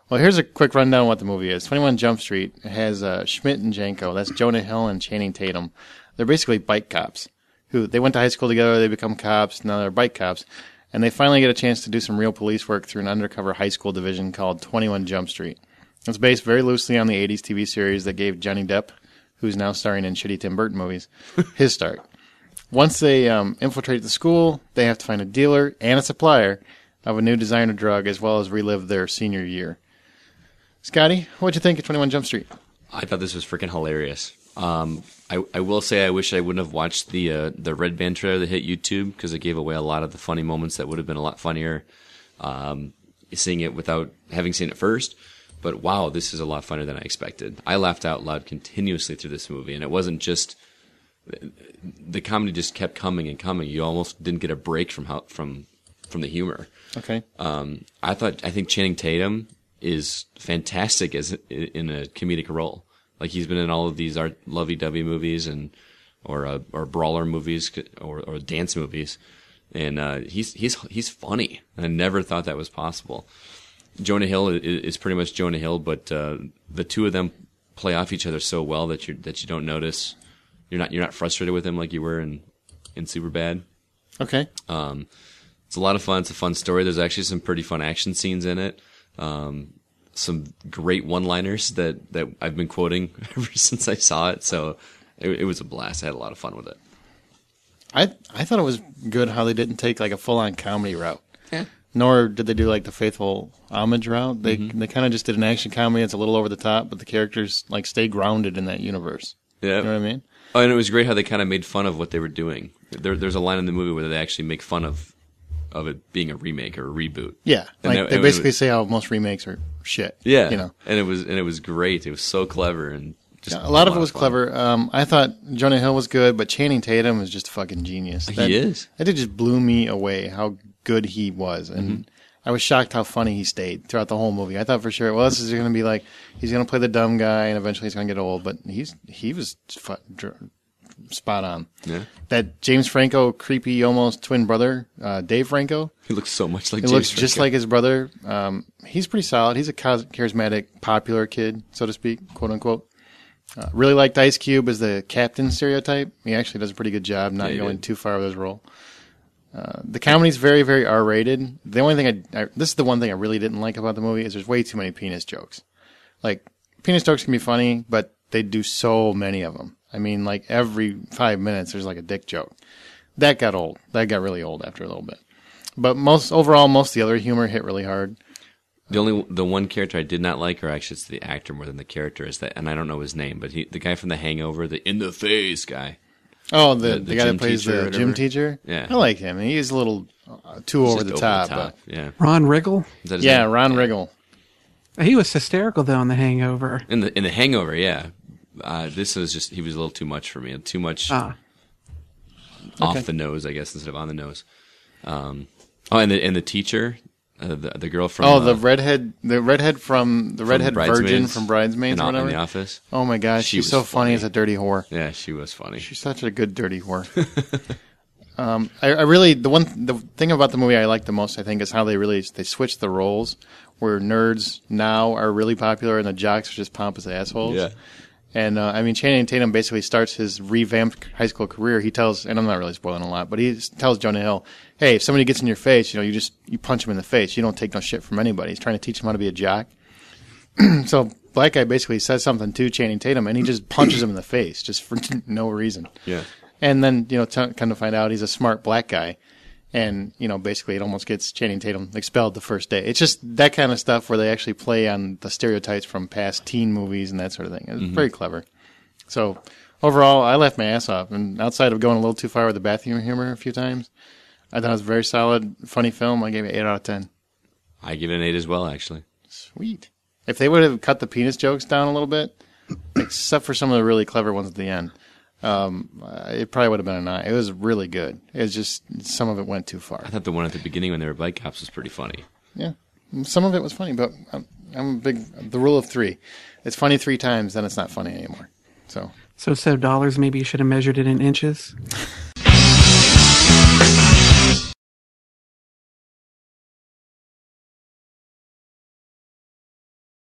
Well, here's a quick rundown of what the movie is. 21 Jump Street has Schmidt and Janko. That's Jonah Hill and Channing Tatum. They're basically bike cops. They went to high school together, they become cops, now they're bike cops. And they finally get a chance to do some real police work through an undercover high school division called 21 Jump Street. It's based very loosely on the 80s TV series that gave Johnny Depp, who's now starring in shitty Tim Burton movies, his start. Once they infiltrate the school, they have to find a dealer and a supplier of a new designer drug, as well as relive their senior year. Scotty, what'd you think of 21 Jump Street? I thought this was freaking hilarious. I will say I wish I wouldn't have watched the Red Band trailer that hit YouTube, because it gave away a lot of the funny moments that would have been a lot funnier seeing it without having seen it first. But wow, this is a lot funnier than I expected. I laughed out loud continuously through this movie, and it wasn't just the comedy just kept coming and coming. You almost didn't get a break from the humor. Okay. I think Channing Tatum is fantastic in a comedic role. Like, he's been in all of these lovey-dovey movies or brawler movies or dance movies, and he's funny. I never thought that was possible. Jonah Hill is pretty much Jonah Hill, but the two of them play off each other so well that you don't notice. You're not frustrated with him like you were in Superbad. Okay. It's a lot of fun. It's a fun story. There's actually some pretty fun action scenes in it. Some great one-liners that I've been quoting ever since I saw it. So it was a blast. I had a lot of fun with it. I thought it was good how they didn't take like a full-on comedy route. Yeah. Nor did they do like the faithful homage route. They kind of just did an action comedy. It's a little over the top, but the characters like stay grounded in that universe. Yeah. You know what I mean? Oh, and it was great how they kind of made fun of what they were doing. There's a line in the movie where they actually make fun of it being a remake or a reboot. Yeah, like they basically say how most remakes are shit. Yeah, you know, and it was great. It was so clever and just a lot of it was clever. I thought Jonah Hill was good, but Channing Tatum was just a fucking genius. He is. That just blew me away how good he was, and I was shocked how funny he stayed throughout the whole movie. I thought for sure, well, this is going to be like he's going to play the dumb guy, and eventually he's going to get old. But he was spot on. Yeah. That James Franco creepy almost twin brother, Dave Franco. He looks so much like He James looks Franco. just like his brother. He's pretty solid. He's a charismatic, popular kid, so to speak, quote unquote. Really liked Ice Cube as the captain stereotype. He actually does a pretty good job not going too far with his role. The comedy's very, very R-rated. The only thing this is the one thing I really didn't like about the movie is there's way too many penis jokes. Like, penis jokes can be funny, but they do so many of them. I mean, like every 5 minutes there's like a dick joke. That got old. That got really old after a little bit. But most of the other humor hit really hard. The one character I did not like, or actually it's the actor more than the character, is that, and I don't know his name, but the guy from The Hangover, the in the face guy. Oh, the guy that plays the gym teacher? Yeah. I like him. He's a little too over the top. Yeah. Ron Riggle? Is that his name? Ron Riggle. He was hysterical, though, in The Hangover. In the Hangover, yeah. This was just, he was a little too much for me. Too much off the nose, I guess, instead of on the nose. And the teacher, the girl from the redhead virgin from Bridesmaids or whatever. In The Office. Oh my gosh, she's so funny as a dirty whore. Yeah, she was funny. She's such a good dirty whore. The thing about the movie I like the most, I think, is how they switch the roles, where nerds now are really popular and the jocks are just pompous assholes. Yeah. And Channing Tatum basically starts his revamped high school career. He tells, and I'm not really spoiling a lot, but he tells Jonah Hill, "Hey, if somebody gets in your face, you punch him in the face. You don't take no shit from anybody." He's trying to teach him how to be a jock. So black guy basically says something to Channing Tatum, and he just punches him in the face just for no reason. Yeah. And then come to find out he's a smart black guy. And, basically it almost gets Channing Tatum expelled the first day. It's just that kind of stuff where they actually play on the stereotypes from past teen movies and that sort of thing. It's very clever. So, overall, I laughed my ass off. And outside of going a little too far with the bathroom humor a few times, I thought it was a very solid, funny film. I gave it 8 out of 10. I give it an 8 as well, actually. Sweet. If they would have cut the penis jokes down a little bit, except for some of the really clever ones at the end, it probably would have been a 9. It was really good. It was just some of it went too far. I thought the one at the beginning when they were bike cops was pretty funny. Yeah, some of it was funny, but I'm the rule of 3. It's funny 3 times, then it's not funny anymore. So dollars, maybe you should have measured it in inches.